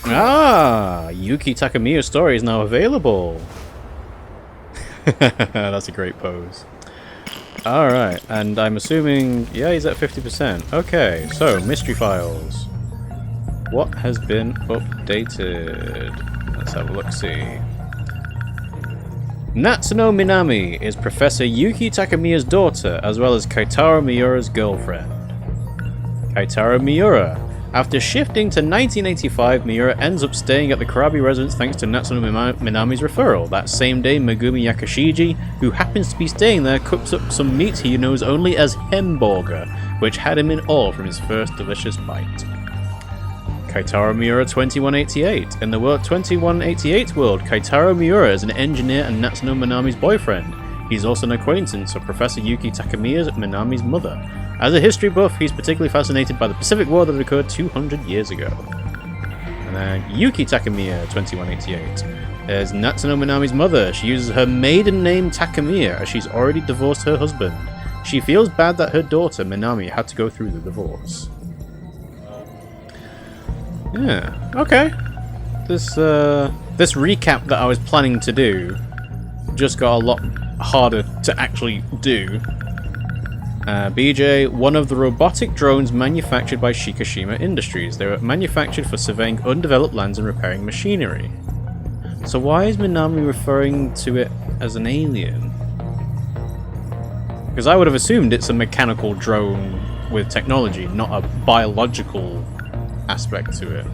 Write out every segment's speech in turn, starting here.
Ah, Yuki Takamiya's story is now available. That's a great pose. Alright, and I'm assuming, yeah, he's at 50%. Okay, so, mystery files. What has been updated? Let's have a look-see. Natsuno Minami is Professor Yuki Takamiya's daughter, as well as Kaitaro Miura's girlfriend. Kaitaro Miura. After shifting to 1985, Miura ends up staying at the Karabi residence thanks to Natsuno Minami's referral. That same day, Megumi Yakashiji, who happens to be staying there, cooks up some meat he knows only as hamburger, which had him in awe from his first delicious bite. Kaitaro Miura 2188. In the 2188 world, Kaitaro Miura is an engineer and Natsuno Minami's boyfriend. He's also an acquaintance of Professor Yuki Takamiya's Minami's mother. As a history buff, he's particularly fascinated by the Pacific War that occurred 200 years ago. And then Yuki Takamiya 2188 is Natsuno Minami's mother. She uses her maiden name Takamiya as she's already divorced her husband. She feels bad that her daughter Minami had to go through the divorce. Yeah, okay. This recap that I was planning to do just got a lot harder to actually do. BJ, one of the robotic drones manufactured by Shikishima Industries. They were manufactured for surveying undeveloped lands and repairing machinery. So why is Minami referring to it as an alien? Because I would have assumed it's a mechanical drone with technology, not a biological aspect to it.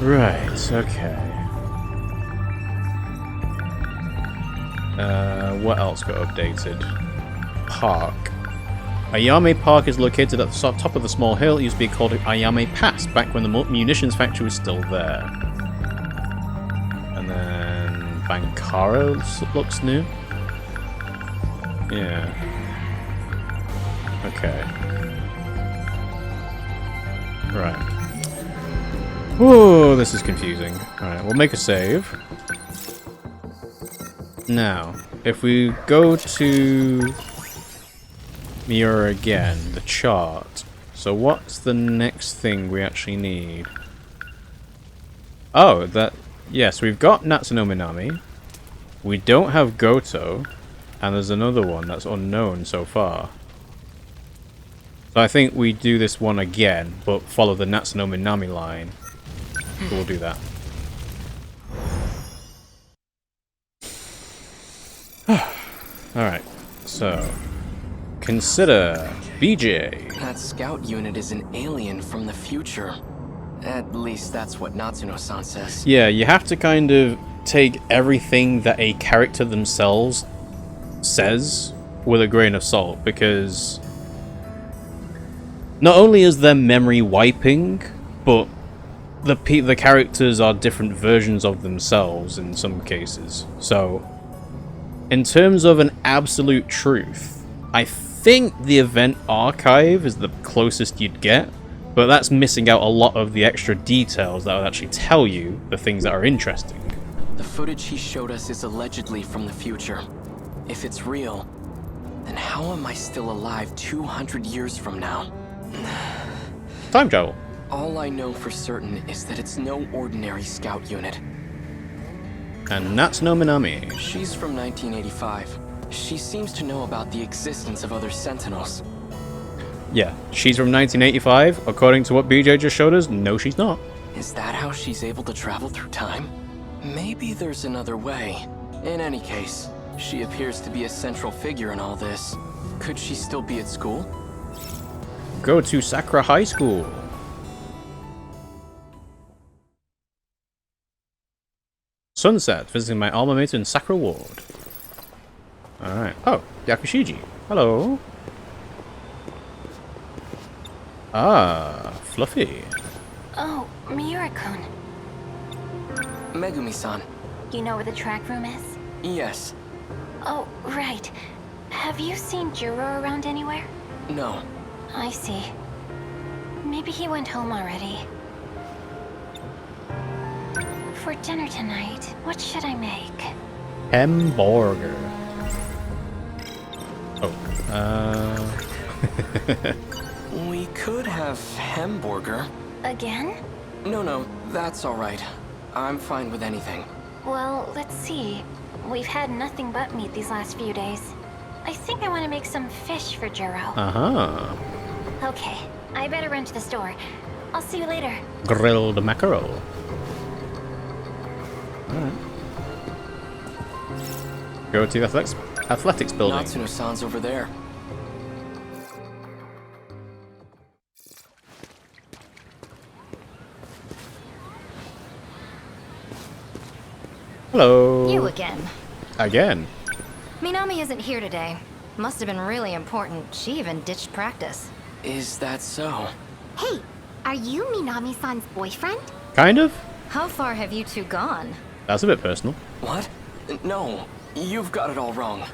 Right, okay. What else got updated? Park. Ayame Park is located at the top of the small hill. It used to be called Ayame Pass, back when the munitions factory was still there. And then Bankara looks new. Yeah. Okay. Right. Whoa, this is confusing. Alright, we'll make a save. Now, if we go to Miura again, the chart. So what's the next thing we actually need? Oh, yes, we've got Natsuno Minami. We don't have Gouto. And there's another one that's unknown so far. So I think we do this one again, but follow the Natsuno Minami line. So we'll do that. Alright, so consider BJ. That scout unit is an alien from the future. At least that's what Natsuno-san says. Yeah, you have to kind of take everything that a character themselves says with a grain of salt, because not only is their memory wiping, but the characters are different versions of themselves in some cases. So, in terms of an absolute truth, I think the event archive is the closest you'd get, but that's missing out a lot of the extra details that would actually tell you the things that are interesting. The footage he showed us is allegedly from the future. If it's real, then how am I still alive 200 years from now? Time travel. All I know for certain is that it's no ordinary scout unit. And Natsuno Minami. She's from 1985. She seems to know about the existence of other Sentinels. Yeah, she's from 1985. According to what BJ just showed us, no she's not. Is that how she's able to travel through time? Maybe there's another way. In any case, she appears to be a central figure in all this. Could she still be at school? Go to Sakura High School. Sunset, visiting my alma mater in Sakura Ward. Alright. Oh, Yakushiji. Hello. Ah, Fluffy. Oh, Miura-kun. Megumi-san. You know where the track room is? Yes. Oh, right. Have you seen Jiro around anywhere? No. I see. Maybe he went home already. For dinner tonight, what should I make? Hamburger. Oh, We could have hamburger. Again? No, that's alright. I'm fine with anything. Well, let's see. We've had nothing but meat these last few days. I think I want to make some fish for Juro. Uh-huh. Okay, I better run to the store. I'll see you later. Grilled mackerel. Alright. Go to the athletics building. Natsuno-san's over there. Hello. You again. Again. Minami isn't here today. Must have been really important. She even ditched practice. Is that so? Hey, are you Minami-san's boyfriend? Kind of. How far have you two gone? That's a bit personal. What? No, you've got it all wrong.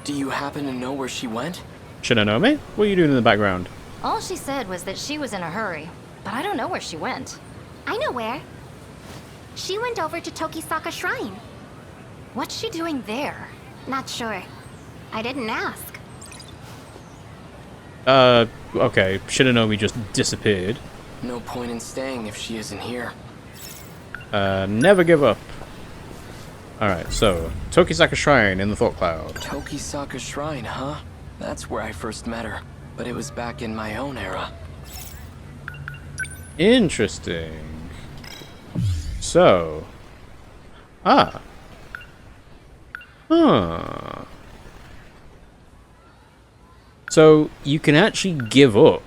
Do you happen to know where she went? Shinonome? What are you doing in the background? All she said was that she was in a hurry, but I don't know where she went. I know where. She went over to Tokisaka Shrine. What's she doing there? Not sure. I didn't ask. Okay. Shinonome just disappeared. No point in staying if she isn't here. Never give up. Alright, so, Tokisaka Shrine in the Thought Cloud. Tokisaka Shrine, huh? That's where I first met her, but it was back in my own era. Interesting. So... Huh. So, you can actually give up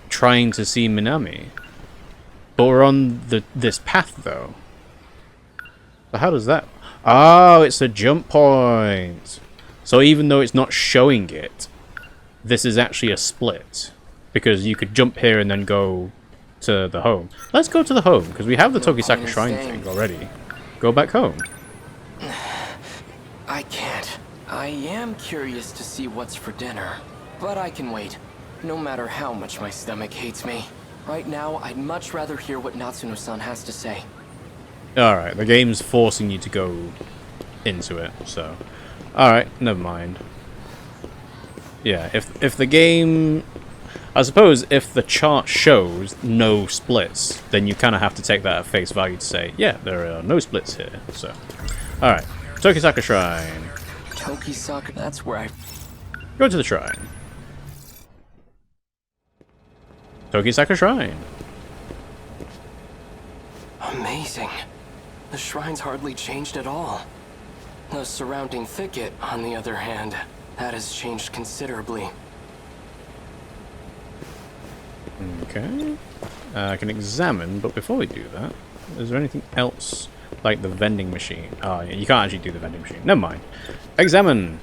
trying to see Minami. But we're on this path, though. So how does that... Oh, it's a jump point. So even though it's not showing it, this is actually a split. Because you could jump here and then go to the home. Let's go to the home, because we have the Tokisaka Shrine thing already. Go back home. I can't. I am curious to see what's for dinner, but I can wait. No matter how much my stomach hates me. Right now, I'd much rather hear what Natsuno-san has to say. Alright, the game's forcing you to go into it, so... Alright, never mind. Yeah, if the game... I suppose if the chart shows no splits, then you kind of have to take that at face value to say, yeah, there are no splits here, so... Alright, Tokisaka Shrine. Tokisaka, that's where I... Go to the shrine. Tokisaka Shrine. Amazing. The shrine's hardly changed at all. The surrounding thicket, on the other hand, that has changed considerably. Okay. I can examine, but before we do that, is there anything else like the vending machine? Oh, yeah, you can't actually do the vending machine. Never mind. Examine.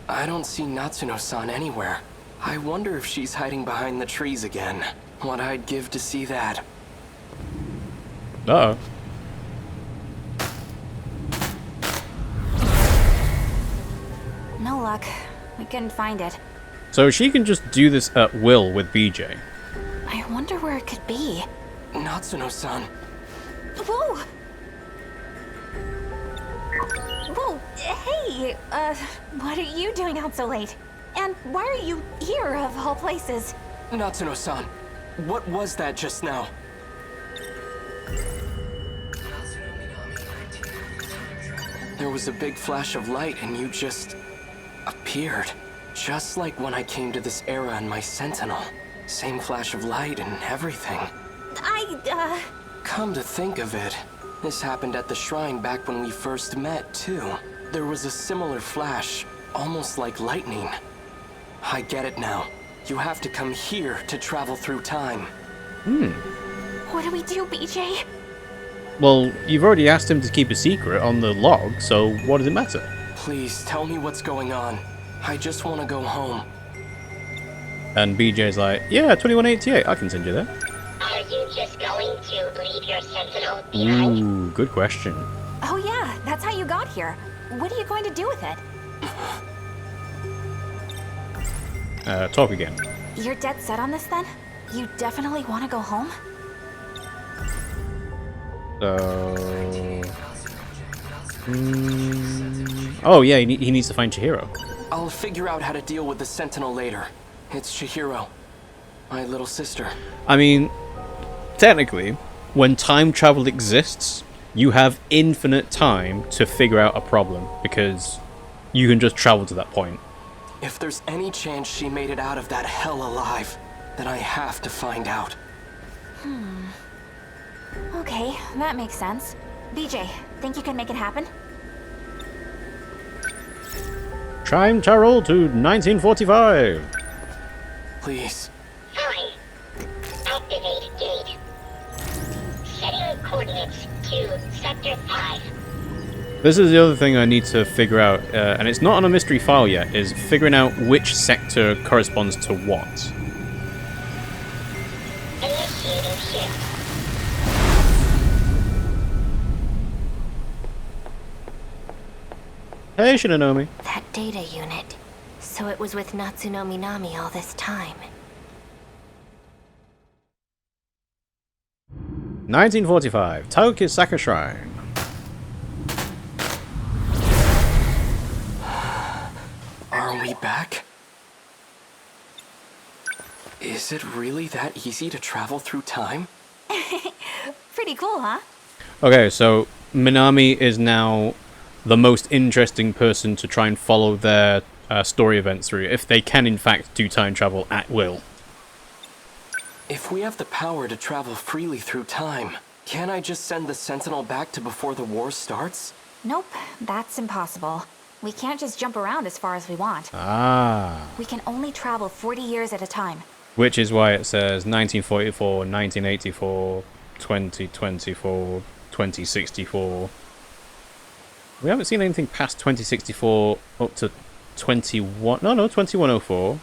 I don't see Natsuno-san anywhere. I wonder if she's hiding behind the trees again. What I'd give to see that. Uh-oh. No luck. We couldn't find it. So she can just do this at will with BJ. I wonder where it could be. Natsuno-san. Whoa! Whoa! Hey! What are you doing out so late? And why are you here, of all places? Natsuno-san, what was that just now? There was a big flash of light and you just... appeared. Just like when I came to this era in my Sentinel. Same flash of light and everything. Come to think of it, this happened at the shrine back when we first met, too. There was a similar flash, almost like lightning. I get it now. You have to come here to travel through time. What do we do, BJ? Well, you've already asked him to keep a secret on the log, so what does it matter? Please, tell me what's going on. I just want to go home. And BJ's like, yeah, 2188, I can send you there. Are you just going to leave your Sentinel behind? Ooh, good question. Oh yeah, that's how you got here. What are you going to do with it? Talk again. You're dead set on this then? You definitely want to go home? So... Oh yeah, he needs to find Chihiro. I'll figure out how to deal with the Sentinel later. It's Chihiro, my little sister. I mean, technically, when time travel exists, you have infinite time to figure out a problem because you can just travel to that point. If there's any chance she made it out of that hell alive, then I have to find out. Okay, that makes sense. BJ, think you can make it happen? Time travel to 1945. Please. Fine. Activate gate. Setting coordinates to Sector 5. This is the other thing I need to figure out, and it's not on a mystery file yet, is figuring out which sector corresponds to what. Initiating shift. Hey, Shinanomi. That data unit. So it was with Natsuno Minami all this time. 1945, Taokisaka Shrine. Are we back? Is it really that easy to travel through time? Pretty cool, huh? Okay, so Minami is now the most interesting person to try and follow their story events through, if they can in fact do time travel at will. If we have the power to travel freely through time, can't I just send the Sentinel back to before the war starts? Nope, that's impossible. We can't just jump around as far as we want. Ah. We can only travel 40 years at a time. Which is why it says 1944, 1984, 2024, 2064. We haven't seen anything past 2064 up to 2104.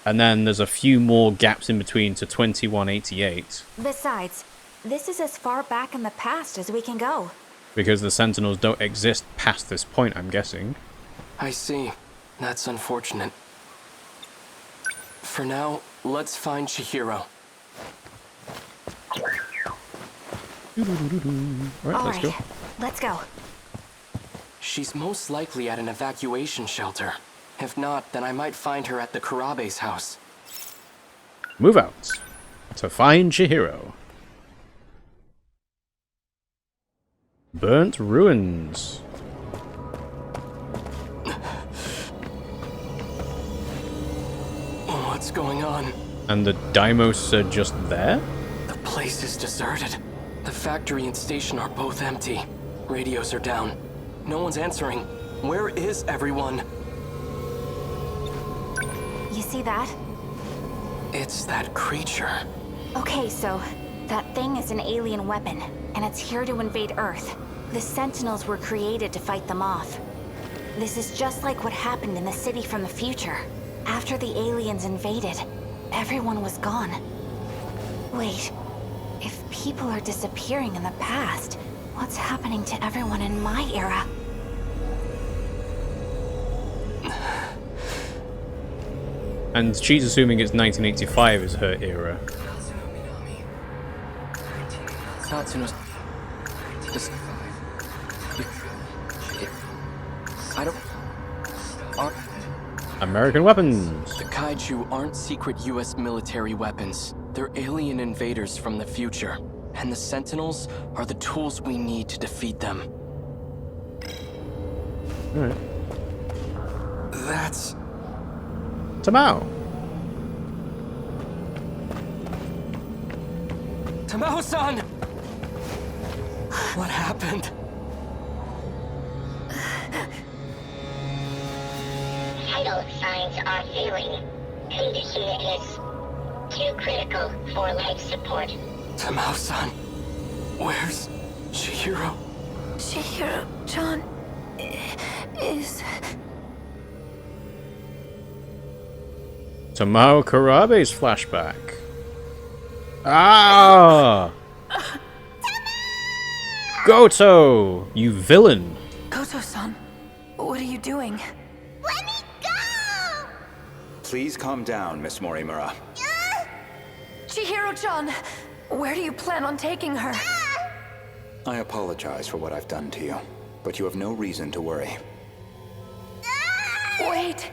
And then there's a few more gaps in between to 2188. Besides, this is as far back in the past as we can go. Because the Sentinels don't exist past this point, I'm guessing. I see. That's unfortunate. For now, let's find Chihiro. Alright, let's go. Let's go. She's most likely at an evacuation shelter. If not, then I might find her at the Kurabe's house. Move out. To find Chihiro. Burnt ruins. What's going on? And the Daimos are just there? The place is deserted. The factory and station are both empty. Radios are down. No one's answering. Where is everyone? You see that? It's that creature. Okay, so that thing is an alien weapon, and it's here to invade Earth. The Sentinels were created to fight them off. This is just like what happened in the city from the future. After the aliens invaded, everyone was gone. Wait, if people are disappearing in the past, what's happening to everyone in my era? And she's assuming it's 1985 is her era. Natsuno's... This... I don't... American weapons. The Kaiju aren't secret US military weapons. They're alien invaders from the future. And the Sentinels are the tools we need to defeat them. Alright. That's... Tamao. Tamao-san! What happened? Vital signs are failing. Condition is too critical for life support. Tamao-san, where's Chihiro? Chihiro-chan is... Tamao Kurabe's flashback. Ah! Gouto! You villain! Gouto-san, what are you doing? Let me go! Please calm down, Miss Morimura. Chihiro-chan, where do you plan on taking her? I apologize for what I've done to you, but you have no reason to worry. Wait.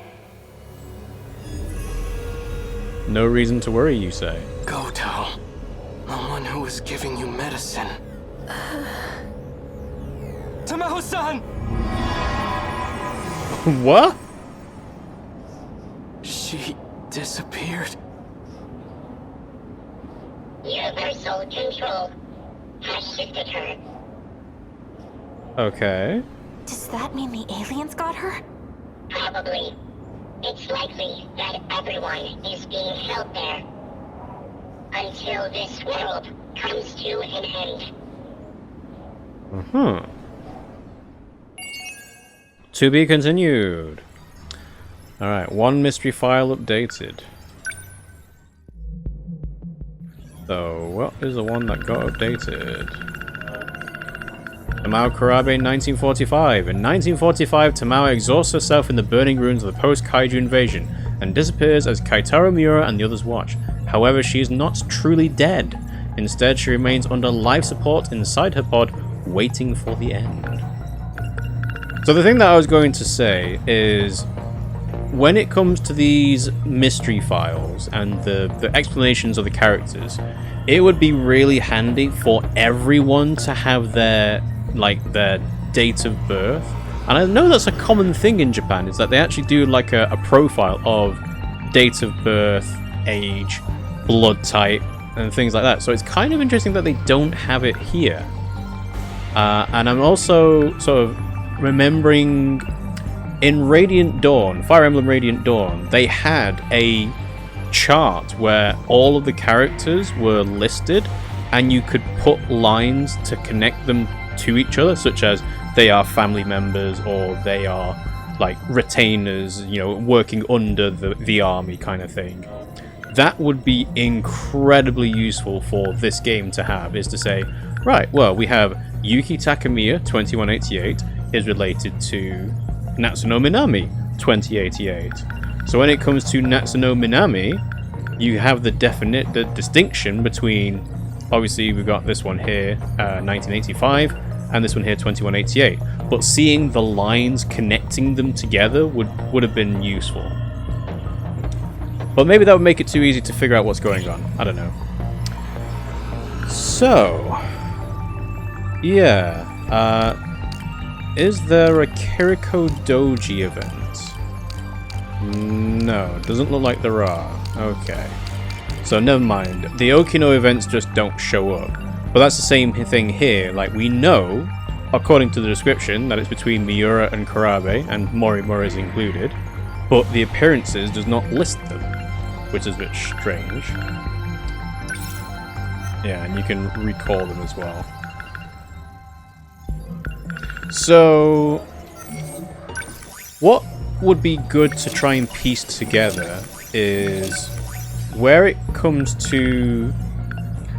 No reason to worry, you say. Gouto. The one who was giving you medicine. Tamao-san! What? She disappeared. Universal control has shifted her. Okay. Does that mean the aliens got her? Probably. It's likely that everyone is being held there. Until this world comes to an end. To be continued. Alright, one mystery file updated. So, what is the one that got updated? Tamao Kurabe, 1945. In 1945, Tamao exhausts herself in the burning ruins of the post-Kaiju invasion and disappears as Kaitaro Miura and the others watch. However, she is not truly dead. Instead, she remains under life support inside her pod, waiting for the end. So the thing that I was going to say is, when it comes to these mystery files and the explanations of the characters, it would be really handy for everyone to have their date of birth. And I know that's a common thing in Japan, is that they actually do like a profile of date of birth, age, blood type, and things like that. So it's kind of interesting that they don't have it here. And I'm also sort of remembering in Radiant Dawn, Fire Emblem Radiant Dawn, they had a chart where all of the characters were listed and you could put lines to connect them to each other, such as they are family members or they are like retainers, you know, working under the army kind of thing. That would be incredibly useful for this game to have, is to say, right, well, we have Yuki Takamiya, 2188, is related to Natsuno Minami, 2088. So when it comes to Natsuno Minami, you have the distinction between, obviously we've got this one here, 1985, and this one here, 2188. But seeing the lines connecting them together would have been useful. But maybe that would make it too easy to figure out what's going on. I don't know. So, yeah. Is there a Kiriko Doji event? No, doesn't look like there are. Okay. So never mind. The Okino events just don't show up. But that's the same thing here. Like, we know, according to the description, that it's between Miura and Kurabe, and Morimura is included. But the appearances does not list them, which is a bit strange. Yeah, and you can recall them as well. So, what would be good to try and piece together is where it comes to...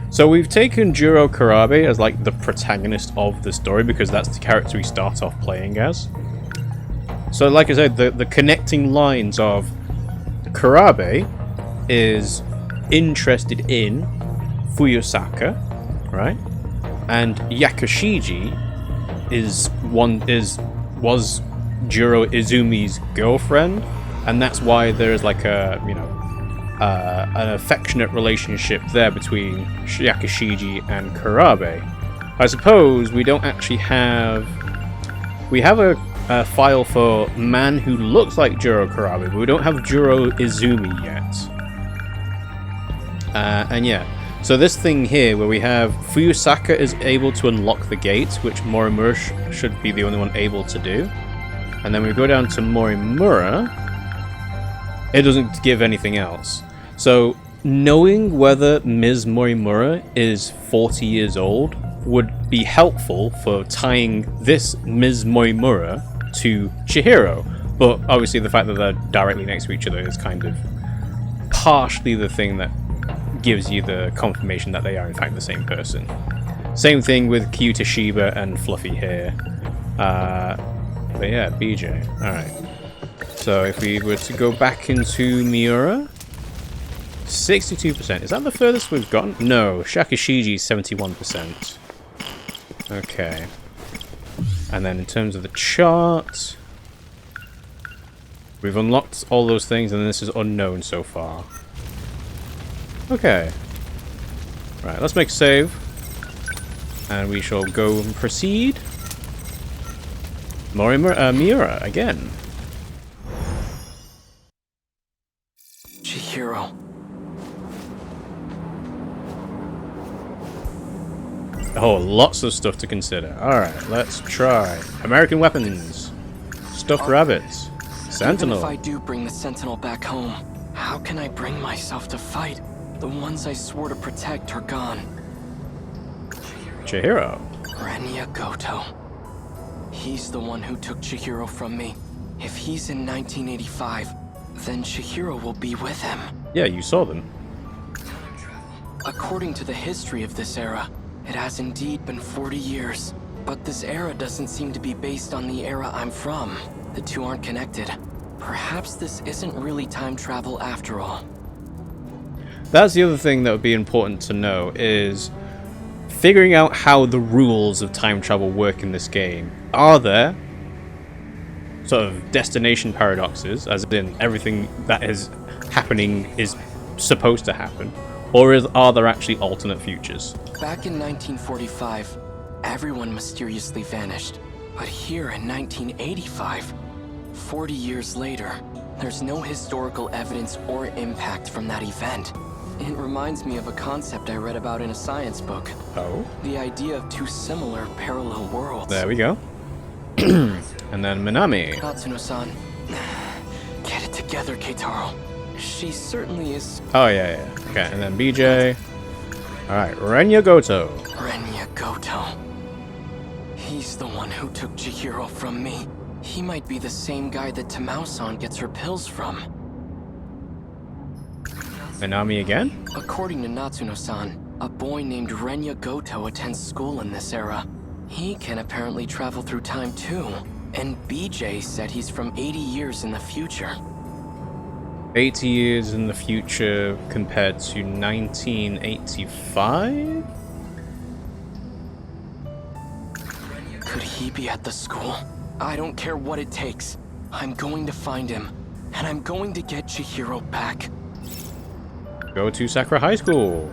So we've taken Juro Kurabe as like the protagonist of the story because that's the character we start off playing as. So like I said, the connecting lines of Kurabe is interested in Fuyusaka, right? And Yakushiji was Juro Izumi's girlfriend, and that's why there's like a, you know, an affectionate relationship there between Yakushiji and Kurabe. I suppose we don't actually have... We have a file for man who looks like Juro Kurabe, but we don't have Juro Izumi yet. And yeah, so this thing here where we have Fuyusaka is able to unlock the gate, which Morimura should be the only one able to do. And then we go down to Morimura, it doesn't give anything else. So knowing whether Ms. Morimura is 40 years old would be helpful for tying this Ms. Morimura to Chihiro. But obviously the fact that they're directly next to each other is kind of partially the thing that gives you the confirmation that they are in fact the same person. Same thing with Kyuta Shiba and Fluffy here. But yeah, BJ. Alright. So if we were to go back into Miura, 62%. Is that the furthest we've gotten? No, Shakushiji 71%. Okay. And then in terms of the chart, we've unlocked all those things, and this is unknown so far. Okay. Right, let's make a save. And we shall go and proceed. Miura again. Chihiro. Oh, lots of stuff to consider. Alright, let's try. American weapons. Stuffed rabbits. Sentinel. Even if I do bring the Sentinel back home, how can I bring myself to fight? The ones I swore to protect are gone. Chihiro. Renya Gouto. He's the one who took Chihiro from me. If he's in 1985, then Chihiro will be with him. Yeah, you saw them. According to the history of this era, it has indeed been 40 years. But this era doesn't seem to be based on the era I'm from. The two aren't connected. Perhaps this isn't really time travel after all. That's the other thing that would be important to know, is figuring out how the rules of time travel work in this game. Are there sort of destination paradoxes, as in everything that is happening is supposed to happen? Or are there actually alternate futures? Back in 1945, everyone mysteriously vanished. But here in 1985, 40 years later, there's no historical evidence or impact from that event. It reminds me of a concept I read about in a science book. Oh? The idea of two similar parallel worlds. There we go. And then Minami. Natsuno-san. Get it together, Keitaro. She certainly is... Oh, yeah. Okay, and then BJ. Alright, Renya Gouto. Renya Gouto. He's the one who took Chihiro from me. He might be the same guy that Tamao-san gets her pills from. Minami again? According to Natsuno-san, a boy named Renya Gouto attends school in this era. He can apparently travel through time too. And BJ said he's from 80 years in the future. 80 years in the future compared to 1985? Could he be at the school? I don't care what it takes. I'm going to find him. And I'm going to get Chihiro back. Go to Sakura High School.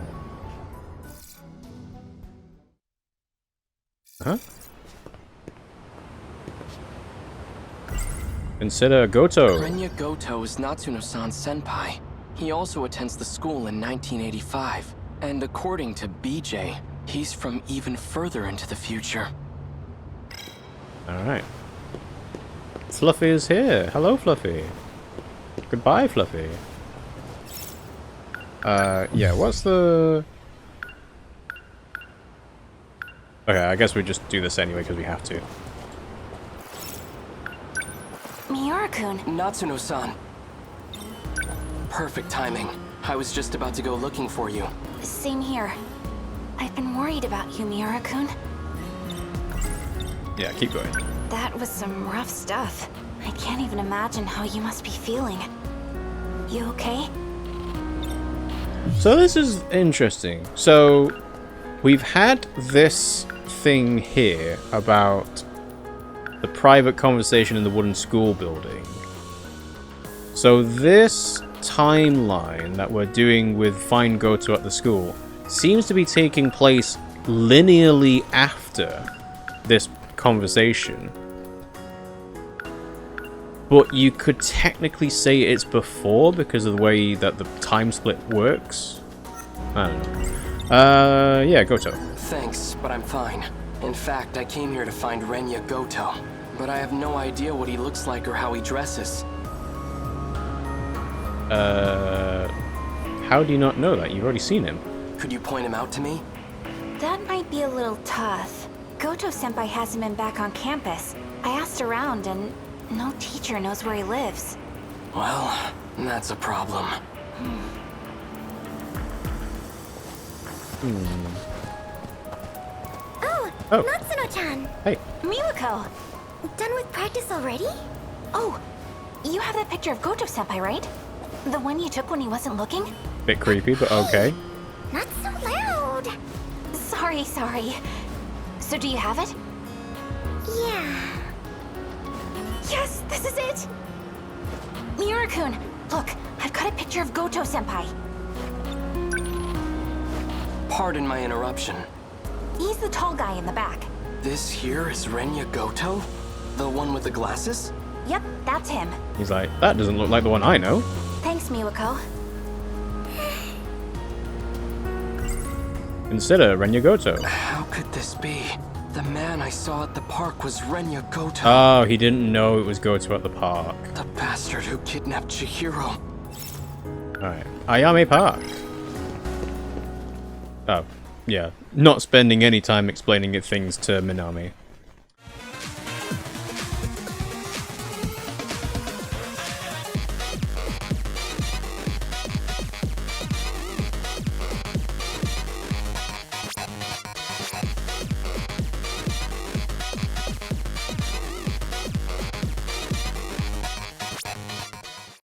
Huh? Consider Gouto. Renya Gouto is Natsuno-san's senpai. He also attends the school in 1985. And according to BJ, he's from even further into the future. Alright. Fluffy is here. Hello, Fluffy. Goodbye, Fluffy. Yeah, what's the... Okay, I guess we just do this anyway because we have to. Miura-kun. Natsuno-san. Perfect timing. I was just about to go looking for you. Same here. I've been worried about you, Miura-kun. Yeah, keep going. That was some rough stuff. I can't even imagine how you must be feeling. You okay? So this is interesting. So we've had this thing here about the private conversation in the wooden school building. So this timeline that we're doing with Find Gouto at the school seems to be taking place linearly after this conversation. But you could technically say it's before because of the way that the time split works. I don't know. Yeah, Gouto. Thanks, but I'm fine. In fact, I came here to find Renya Gouto. But I have no idea what he looks like or how he dresses. How do you not know that? You've already seen him. Could you point him out to me? That might be a little tough. Gouto-senpai hasn't been back on campus. I asked around and no teacher knows where he lives. Well, that's a problem. Oh, Natsuno-chan! Hey. Miwako! Done with practice already? Oh, you have that picture of Gouto-senpai, right? The one you took when he wasn't looking? Bit creepy, but okay. Not so loud. Sorry. So do you have it? Yeah. Yes, this is it! Miura-kun, look, I've got a picture of Gouto-senpai. Pardon my interruption. He's the tall guy in the back. This here is Renya Gouto? The one with the glasses? Yep, that's him. He's like, that doesn't look like the one I know. Thanks, Miwako. Consider Renya Gouto. How could this be? The man I saw at the park was Renya Gouto. Oh, he didn't know it was Gouto at the park. The bastard who kidnapped Chihiro. Alright. Ayame Park. Oh, yeah. Not spending any time explaining things to Minami.